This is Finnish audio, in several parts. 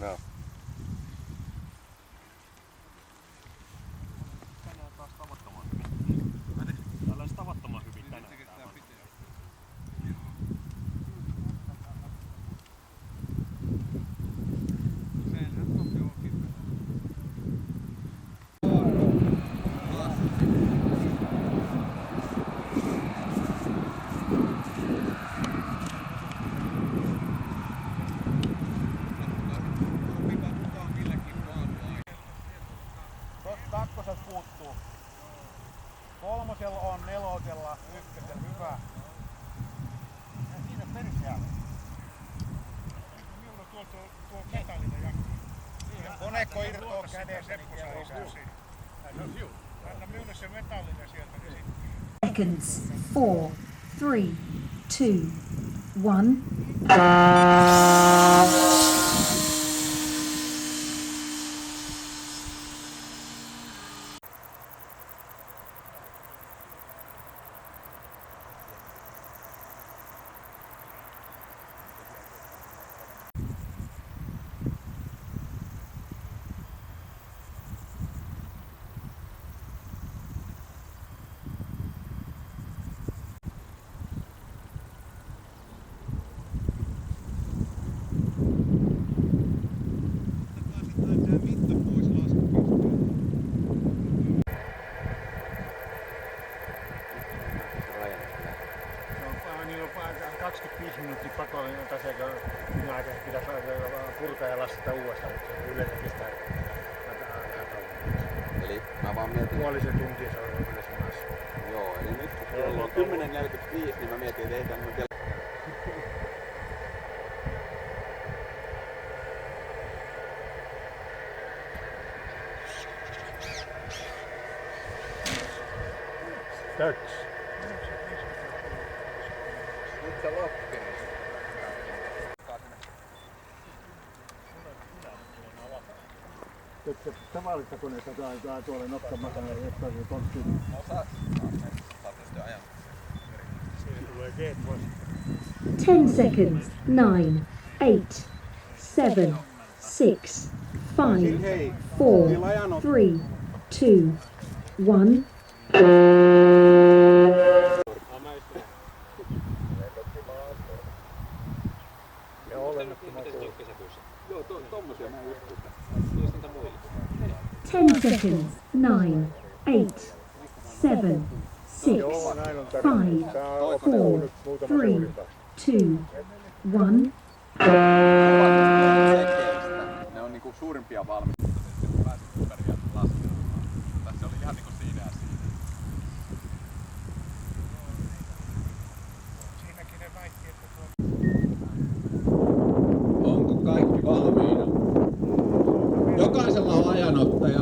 Joo. Tänään taas tavattoman hyvin. Täällä olisi tavattoman hyvin tänään. Kakkoset puuttuu. Kolmosella on, nelosella, ykkösellä, hyvä. Ja siinä perseällä. Minulla on tuo metallinen jakki. Konekko irtoaa kädestä, niin Anna minulle se metallinen sieltä. Niin Seconds. 4, 3, 2, 1. Niillä on 25 minuuttia pakollinen taseeko minä pitäisi purkaa ja lastata uudestaan, mutta se yleensä kestää vähän kauan. Eli mä vaan mietin... Puolisen tuntia se on yleensä maassa. Joo, eli nyt kun kello on 10.45, niin mä mietin, että ei tänne kello... Töks. Nyt se loppi. Töks tavallista koneesta tai tuolle nokkamakana, jotta se tonttiin. No saat tietysti ajan. Siinä tulee geet pois. 10 seconds. 9, 8, 7, 6, 5, 4, 3, 2, 1. Ja olennettoman tuo. Joo, tommosia mä just sitä. 10 seconds. 9, 8, 7, 6, Joo, näin on 5, tarkoitus. Tää on opetellut nyt muutama 3, sekunnin taas. 2, 1. Ne on niinku suurimpia valmistuksia. Sitten pääsit ympäri ja laskemaan. Tässä oli ihan niinku siinä ja siinä. Siinäkin ne väitti, että tuo... Onko kaikki valmiina? Jokaisella on ajanottaja.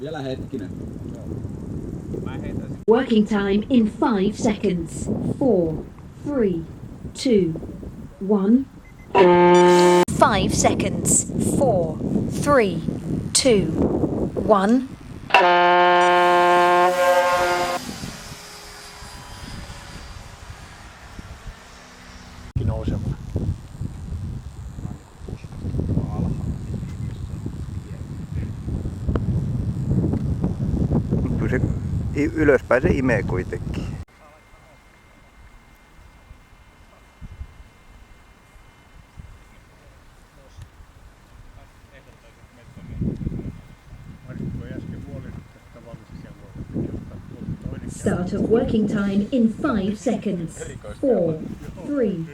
Vielä hetkinen. Working time in 5 seconds. 4, 3, 2, 1. 5 seconds. 4, 3, 2, 1. Nousemaan. Kyllä se ylöspäin se imee kuitenkin. Start of working time in 5 seconds. 4, 3,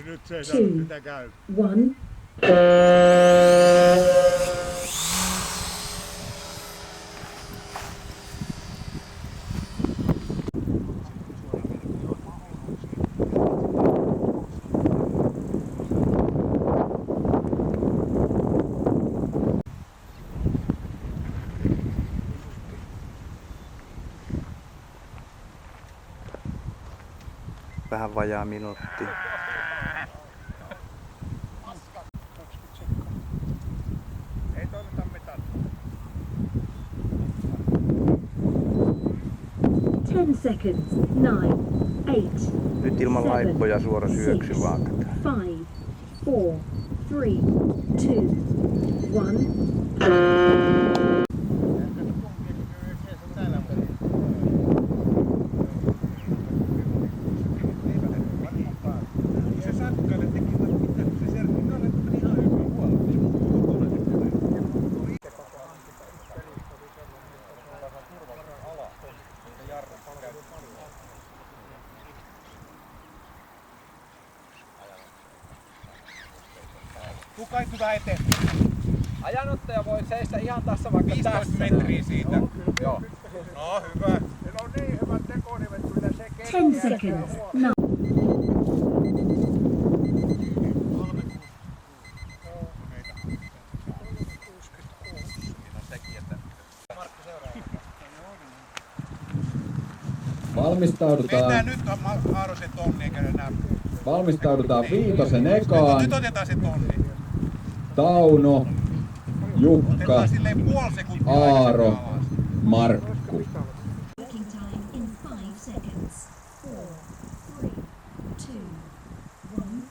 Nyt se 2, mitä käy. 1. Vähän vajaa minuutti. Ei toimita mitään. 10 seconds. 9, 8, Nyt ilman laippoja suora syöksy vaan. 5, 4, 3, 2, 1. Se Sakkalle teki mitä se Serkki Kalle meni ihan hyvin huolella. Tuu kaikki vähän eteen. Ajanottaja voi seistä ihan tässä vaikka 15 metriä siitä. Joo. No hyvä. Se on niin hyvät tekonimet, kyllä se 10 seconds. 9. Valmistaudutaan, Mennään nyt Aarosen tonni eikä enää. valmistaudutaan Viitosen ekaan. Nyt otetaan se tonni. Tauno, Jukka, Otetaan silleen puoli sekuntia. Aaro, aikaisemmin alas. Markku. Working time in 5 seconds. 4, 3,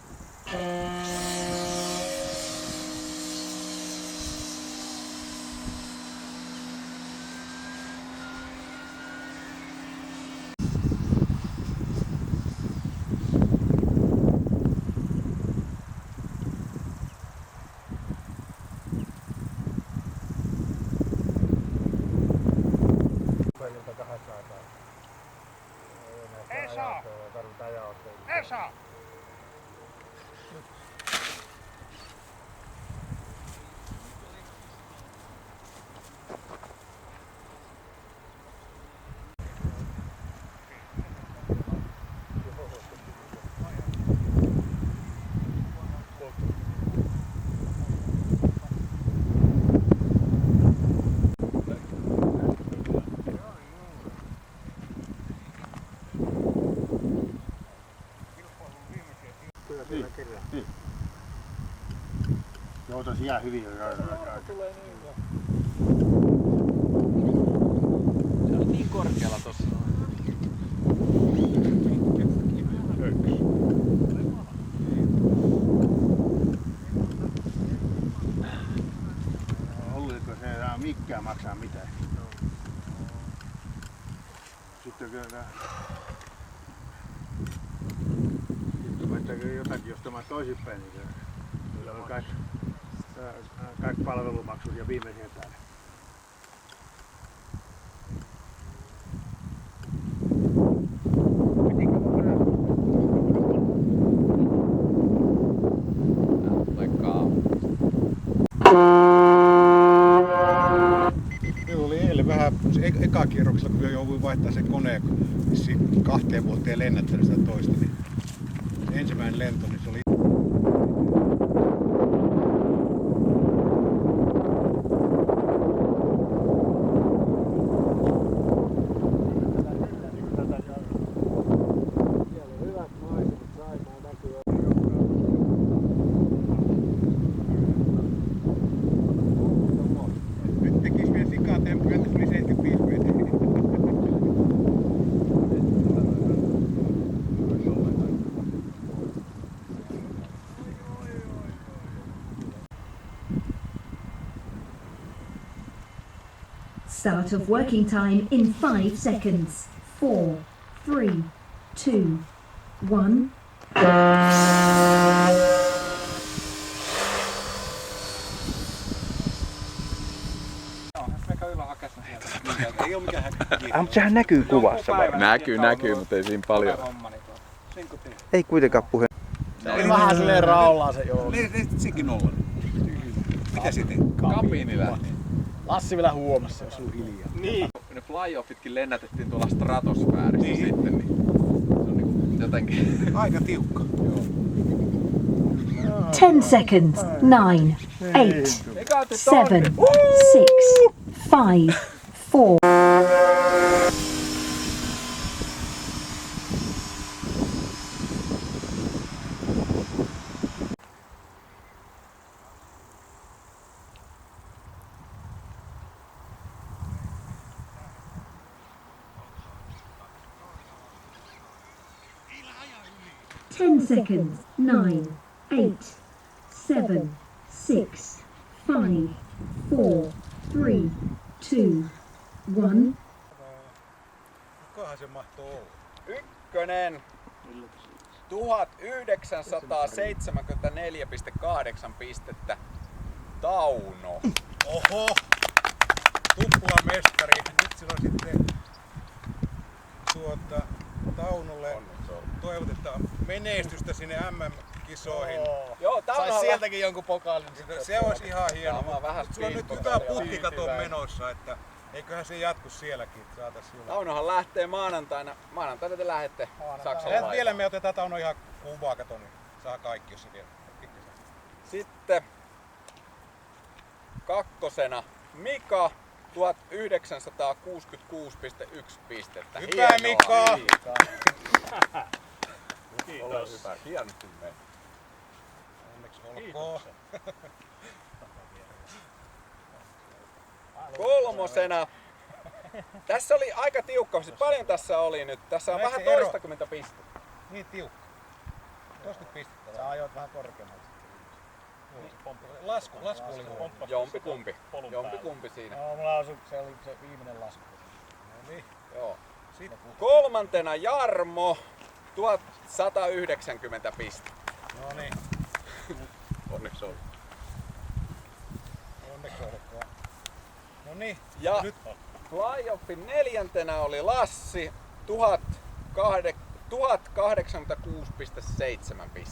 2, 1. Esa! Joutas ihan hyvin. Se on niin korkealla tossa. Olisiko se enää mikään maksaa mitään? Sitten kyllä jotakin, jos tämä toisinpäin, niin kyllä on kaikki palvelumaksut ja viimeisiä päälle. Meillä oli eilen vähän eka kierroksella, kun jouduin vaihtaa sen koneen, vissiin 2 vuoteen lennättänyt sitä toista, niin ensimmäinen lento, niin se oli tekis vielä sikatemppuja, että tuli 75 metriä. Start of working time in 5 seconds. 4, 3, 2, 1. Ei oo mikään häkki. Mutta sehän näkyy kuvassa. Näkyy, mutta ei siinä paljon. Ei kuitenkaan puhe. Oli vähän silleen raollaan se joo. Sekin olla. Mitä sitten? Kabiini lähti. Lassi vielä huomasi, jos oli hiljaa. Niin. Ne fly-offitkin lennätettiin tuolla stratosfääristä Niin. sitten, niin se on niinku jotenkin... Aika tiukka. 10 seconds. 9, 8, 7, 6, 5, 4. Ten seconds. 9, 8, 7, 6, 5, 4, 3, 2, 1. Kukahan se mahtoo olla? Ykkönen 1974,8 pistettä. Tauno. Oho! Tuplamestari. Nyt sillä on sitten Taunolle toivotetaan menestystä sinne MM-kisoihin. Joo, Sais sieltäkin jonkun pokaalin. Se olisi ihan hieno. Tämä on vähän Sulla on nyt hyvä speedboxia. putkikato menossa, että eiköhän se jatku sielläkin. Saatais sulla. Taunohan lähtee maanantaina. Maanantaina te lähdette Saksan Vielä me otetaan Tauno ihan kuvaa, kato, niin saa kaikki, jos se vielä. Sitten kakkosena Mika 1966,1 pistettä. Hyvä, Mika! Ole hyvä, hienosti meni. Onneksi olkoon. Kolmosena. Tässä oli aika tiukka. Siis paljon tässä oli nyt. Tässä on Näetkö vähän se ero? toistakymmentä pistettä. Niin tiukka. Tosta pistettä. Sä ajoit vähän korkeammalta. Lasku oli huono. Jompikumpi. Polun Jompikumpi siinä. No, mulla on se oli se viimeinen lasku. No niin. Joo. Sitten. Kolmantena Jarmo 1190 pistettä. No niin. Onneksi olkoon. Onneksi olkoon. No niin. Ja Nyt playoffin neljäntenä oli Lassi 1086,7 pistettä.